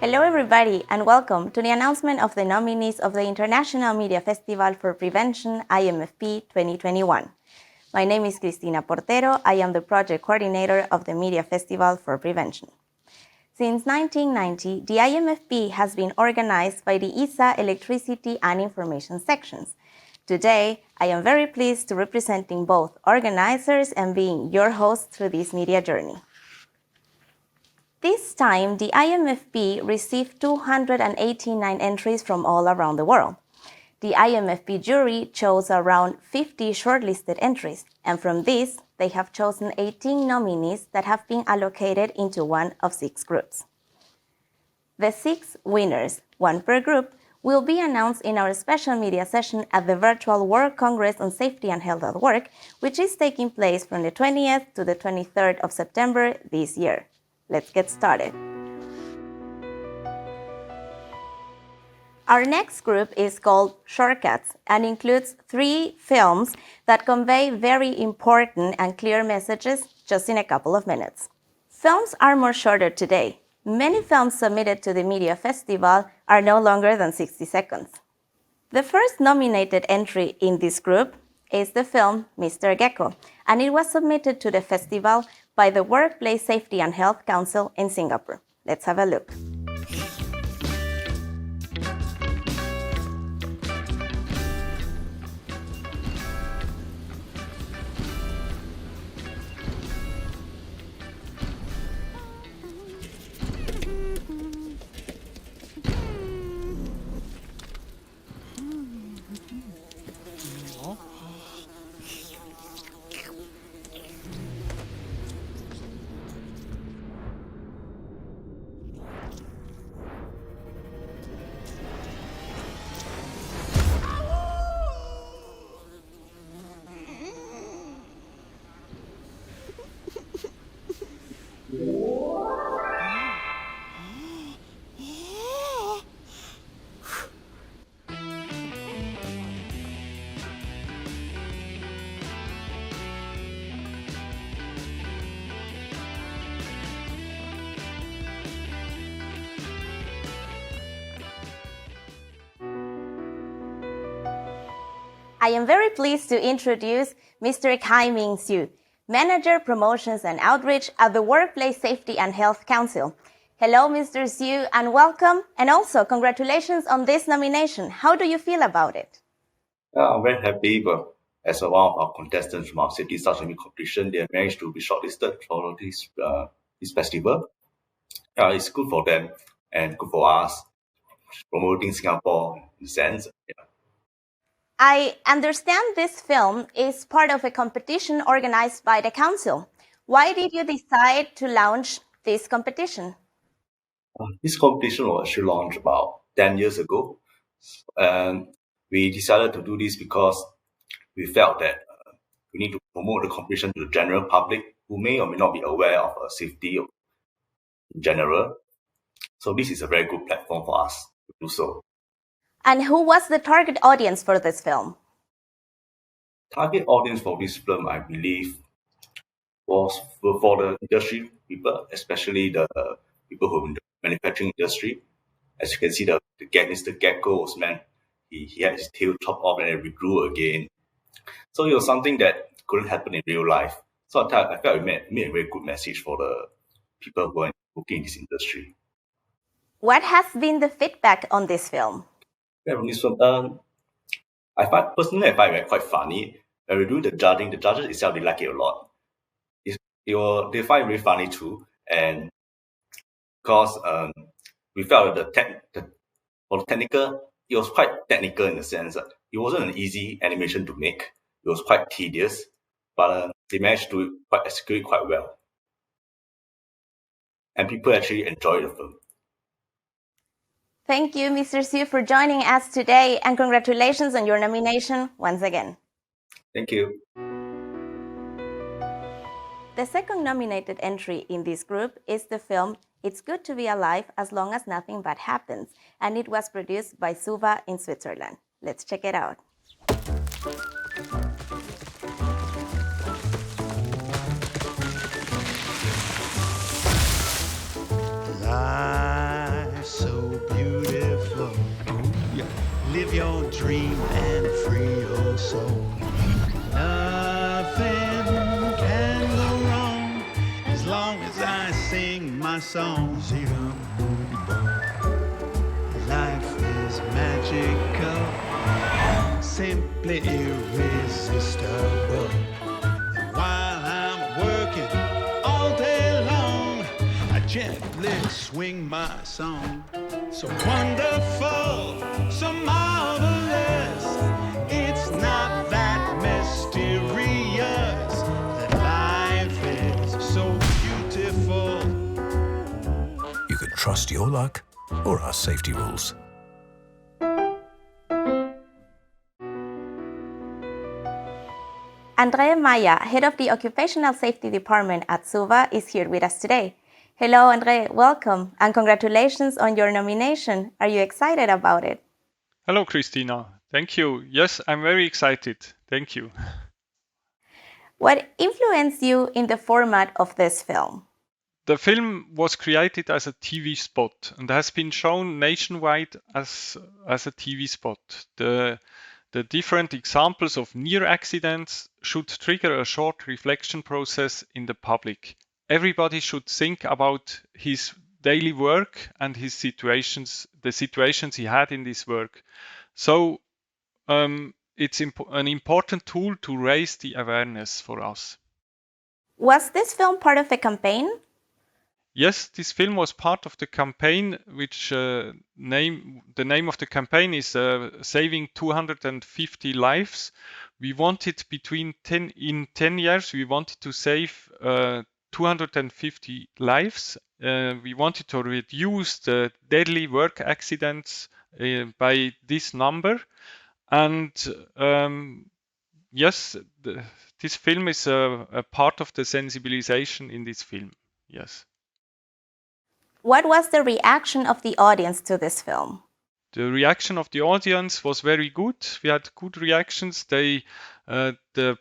Hello everybody and welcome to the announcement of the nominees of the International Media Festival for Prevention IMFP 2021. My name is Cristina Portero. I am the project coordinator of the Media Festival for Prevention. Since 1990, the IMFP has been organized by the ISA Electricity and Information sections. Today, I am very pleased to representing both organizers and being your host through this media journey. This time, the IMFP received 289 entries from all around the world. The IMFP jury chose around 50 shortlisted entries, and from these, they have chosen 18 nominees that have been allocated into one of 6 groups. The 6 winners, one per group, will be announced in our special media session at the Virtual World Congress on Safety and Health at Work, which is taking place from the 20th to the 23rd of September this year. Let's get started. Our next group is called Shortcuts and includes 3 films that convey very important and clear messages just in a couple of minutes. Films are more shorter today. Many films submitted to the Media Festival are no longer than 60 seconds. The first nominated entry in this group is the film Mr. Gecko, and it was submitted to the festival by the Workplace Safety and Health Council in Singapore. Let's have a look. I am very pleased to introduce Mr. Kai Ming Siu, Manager Promotions and Outreach at the Workplace Safety and Health Council. Hello, Mr. Siu, and welcome, and also congratulations on this nomination. How do you feel about it? I'm very happy, but as one of our contestants from our Safety Stars Swimming competition, they have managed to be shortlisted for this festival. It's good for them and good for us, promoting Singapore in a sense. Yeah. I understand this film is part of a competition organized by the council. Why did you decide to launch this competition? This competition was actually launched about 10 years ago. And we decided to do this because we felt that we need to promote the competition to the general public who may or may not be aware of safety in general. So this is a very good platform for us to do so. And who was the target audience for this film? Target audience for this film, I believe, was for the industry people, especially the people who are in the manufacturing industry. As you can see, Mr. Gecko was meant, he had his tail chopped off and it regrew again. So it was something that couldn't happen in real life. So I felt it made a very good message for the people who are working in this industry. What has been the feedback on this film? Yeah, from this film, I find it quite funny. When we do the judges itself, they like it a lot. They find it really funny too, and because we felt that for the technical, it was quite technical in the sense that it wasn't an easy animation to make. It was quite tedious, but they managed to execute it quite well, and people actually enjoyed the film. Thank you, Mr. Siu, for joining us today, and congratulations on your nomination once again. Thank you. The second nominated entry in this group is the film It's Good to Be Alive as Long as Nothing Bad Happens, and it was produced by Suva in Switzerland. Let's check it out. Live your dream and free your soul. Nothing can go wrong as long as I sing my songs. Life is magical, simply irresistible. And while I'm working all day long, I gently swing my song. So wonderful, so marvelous, it's not that mysterious that life is so beautiful. You can trust your luck or our safety rules. Andrea Maya, head of the Occupational Safety Department at SUVA, is here with us today. Hello, Andrea, welcome, and congratulations on your nomination. Are you excited about it? Hello, Christina. Thank you. Yes, I'm very excited. Thank you. What influenced you in the format of this film? The film was created as a TV spot and has been shown nationwide as a TV spot. The different examples of near accidents should trigger a short reflection process in the public. Everybody should think about his daily work and his situations, the situations he had in this work. So it's an important tool to raise the awareness for us. Was this film part of a campaign? Yes, this film was part of the campaign, which the name of the campaign is Saving 250 Lives. We wanted in 10 years, we wanted to save 250 lives. We wanted to reduce the deadly work accidents by this number. And yes, this film is a part of the sensibilization in this film. Yes. What was the reaction of the audience to this film? The reaction of the audience was very good. We had good reactions. The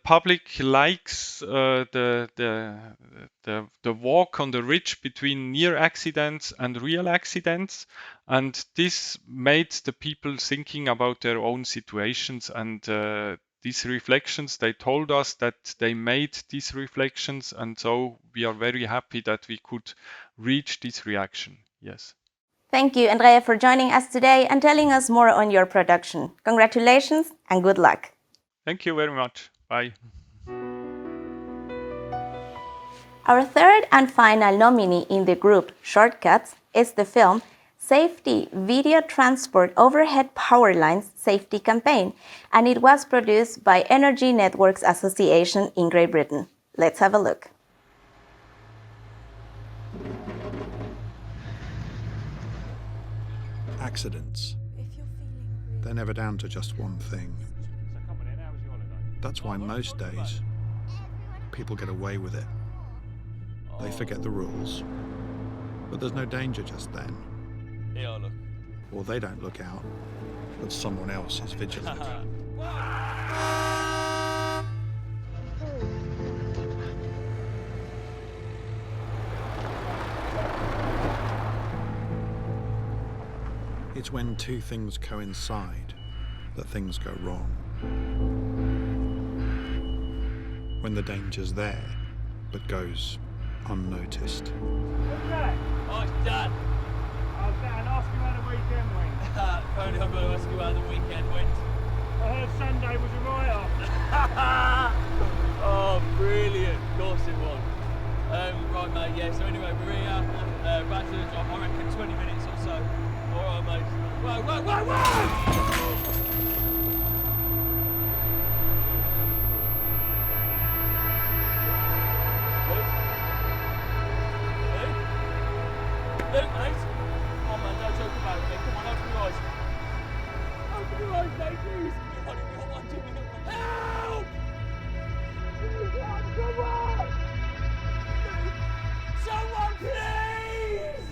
public likes the walk on the ridge between near accidents and real accidents, and this made the people thinking about their own situations. And these reflections, they told us that they made these reflections, and so we are very happy that we could reach this reaction. Yes. Thank you, Andrea, for joining us today and telling us more on your production. Congratulations and good luck. Thank you very much. Bye. Our third and final nominee in the group Shortcuts is the film Safety Video Transport Overhead Power Lines Safety Campaign, and it was produced by Energy Networks Association in Great Britain. Let's have a look. Accidents. They're never down to just one thing. That's why most days people get away with it. They forget the rules, but there's no danger just then. Or they don't look out, but someone else is vigilant. It's when two things coincide that things go wrong. When the danger's there, but goes unnoticed. What's that? Oh, it's Dan. Oh, Dan, ask you how the weekend went. Apparently I'm going to ask you how the weekend went. I heard Sunday was a write-off. Oh, brilliant. Of course it was. Right, mate, yeah, so anyway, we're here. Back to the job, I reckon 20 minutes or so. All right, mate. Whoa! Luke, mate. Come on, man, don't joke about it, mate. Come on, open your eyes. Open your eyes, mate, please. Help! Come on! Someone, please!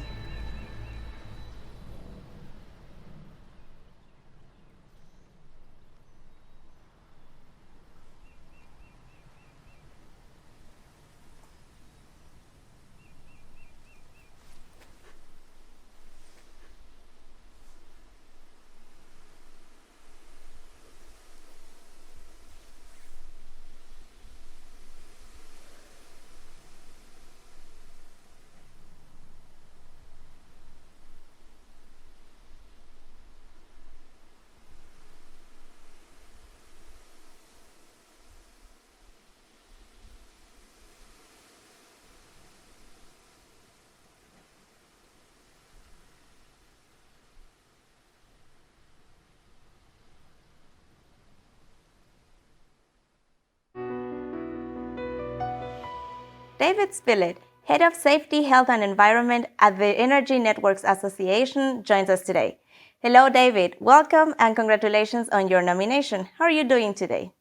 David Spilett, Head of Safety, Health and Environment at the Energy Networks Association, joins us today. Hello, David. Welcome and congratulations on your nomination. How are you doing today?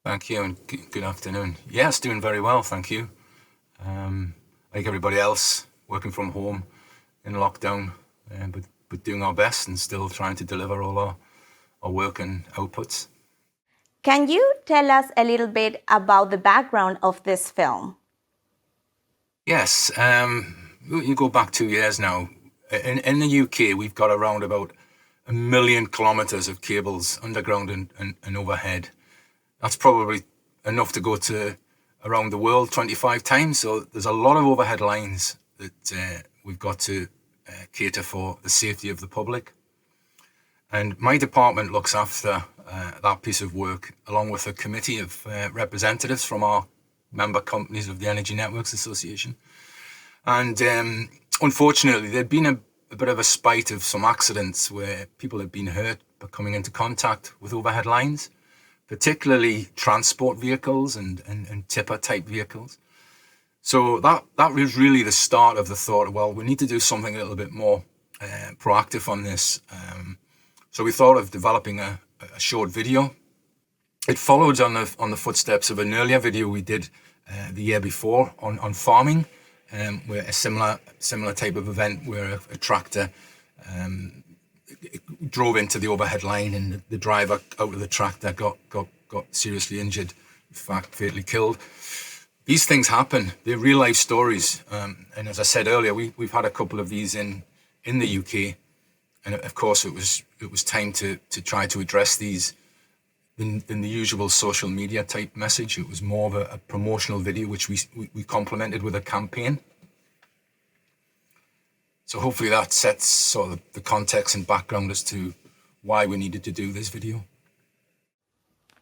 Thank you and good afternoon. Yes, doing very well, thank you. Like everybody else, working from home in lockdown, but doing our best and still trying to deliver all our work and outputs. Can you tell us a little bit about the background of this film? Yes, you go back 2 years now. In the UK, we've got around about 1 million kilometres of cables underground and overhead. That's probably enough to go to around the world 25 times. So there's a lot of overhead lines that we've got to cater for the safety of the public. And my department looks after that piece of work, along with a committee of representatives from our member companies of the Energy Networks Association. And unfortunately, there'd been a bit of a spate of some accidents where people had been hurt by coming into contact with overhead lines, particularly transport vehicles and tipper type vehicles. So that was really the start of the thought, well, we need to do something a little bit more proactive on this. So we thought of developing a short video. It followed on the footsteps of an earlier video we did the year before on farming, where a similar type of event where a tractor drove into the overhead line and the driver out of the tractor got seriously injured, in fact fatally killed. These things happen. They're real life stories, and as I said earlier, we've had a couple of these in the UK, and of course it was time to try to address these in the usual social media type message. It was more of a promotional video which we complemented with a campaign. So hopefully that sets sort of the context and background as to why we needed to do this video.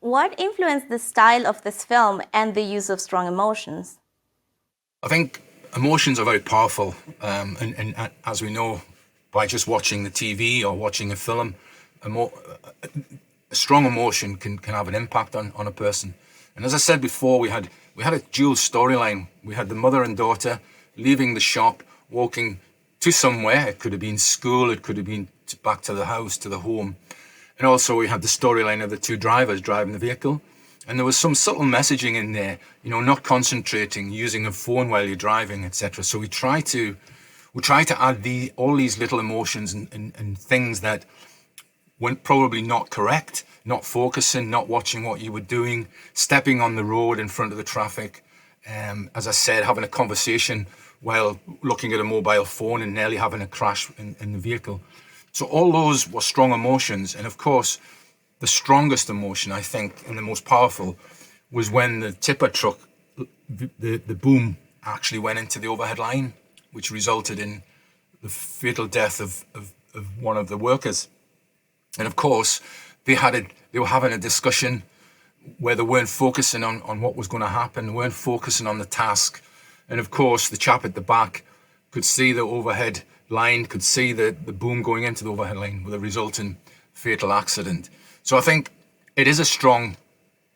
What influenced the style of this film and the use of strong emotions? I think emotions are very powerful, and as we know, by just watching the TV or watching a film, a strong emotion can have an impact on a person. And as I said before, we had a dual storyline. We had the mother and daughter leaving the shop, walking to somewhere. It could have been school, it could have been back to the house, to the home. And also we had the storyline of the two drivers driving the vehicle. And there was some subtle messaging in there, not concentrating, using a phone while you're driving, etc. So we try to add all these little emotions and things that weren't probably not correct, not focusing, not watching what you were doing, stepping on the road in front of the traffic. As I said, having a conversation while looking at a mobile phone and nearly having a crash in the vehicle. So all those were strong emotions. And of course, the strongest emotion, I think, and the most powerful was when the tipper truck, the boom actually went into the overhead line, which resulted in the fatal death of one of the workers. And of course, they were having a discussion where they weren't focusing on what was going to happen, they weren't focusing on the task. And of course, the chap at the back could see the overhead line, could see the boom going into the overhead line with a resulting fatal accident. So I think it is a strong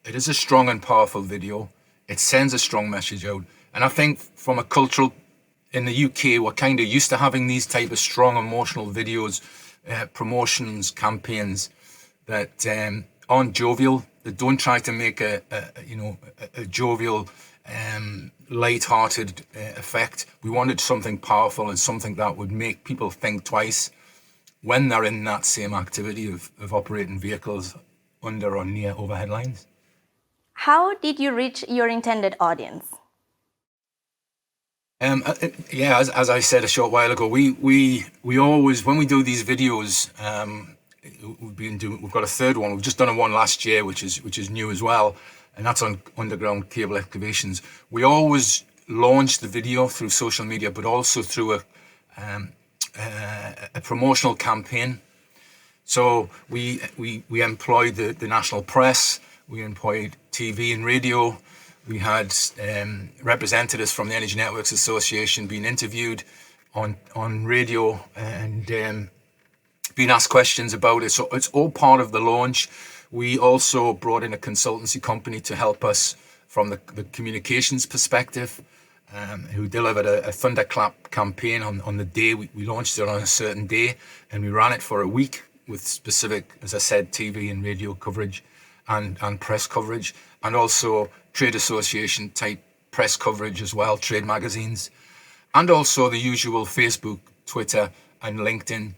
and powerful video. It sends a strong message out. And I think from a cultural, in the UK, we're kind of used to having these type of strong emotional videos, promotions, campaigns that aren't jovial, that don't try to make a jovial, light-hearted effect. We wanted something powerful and something that would make people think twice when they're in that same activity of operating vehicles under or near overhead lines. How did you reach your intended audience? As I said a short while ago, we always, when we do these videos, we've got a third one. We've just done one last year, which is new as well, and that's on underground cable excavations. We always launch the video through social media, but also through a promotional campaign. So we employed the national press, we employed TV and radio. We had representatives from the Energy Networks Association being interviewed on radio and being asked questions about it. So it's all part of the launch. We also brought in a consultancy company to help us from the communications perspective. who delivered a thunderclap campaign on the day. We launched it on a certain day, and we ran it for a week with specific, as I said, TV and radio coverage and press coverage, and also trade association type press coverage as well, trade magazines, and also the usual Facebook, Twitter and LinkedIn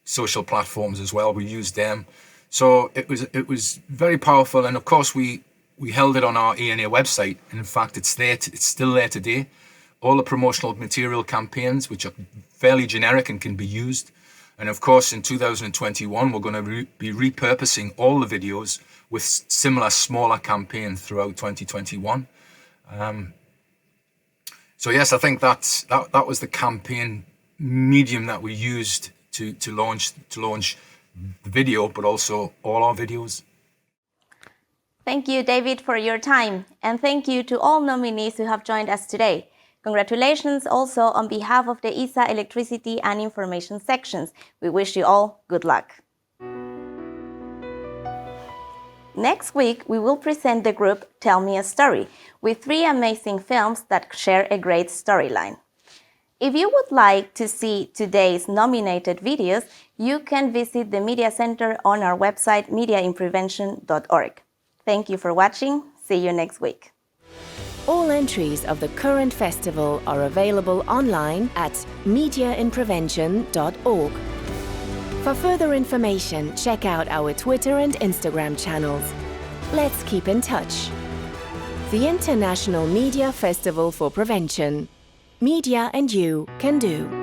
social platforms as well. We used them. So it was very powerful, and of course we held it on our ENA website, and in fact it's there. It's still there today. All the promotional material campaigns, which are fairly generic and can be used. And of course, in 2021, we're going to be repurposing all the videos with similar smaller campaigns throughout 2021. So yes, I think that was the campaign medium that we used to launch the video, but also all our videos. Thank you, David, for your time. And thank you to all nominees who have joined us today. Congratulations also on behalf of the ESA Electricity and Information sections. We wish you all good luck. Next week, we will present the group Tell Me a Story with 3 amazing films that share a great storyline. If you would like to see today's nominated videos, you can visit the Media Center on our website, mediainprevention.org. Thank you for watching. See you next week. All entries of the current festival are available online at mediainprevention.org. For further information, check out our Twitter and Instagram channels. Let's keep in touch. The International Media Festival for Prevention. Media and you can do.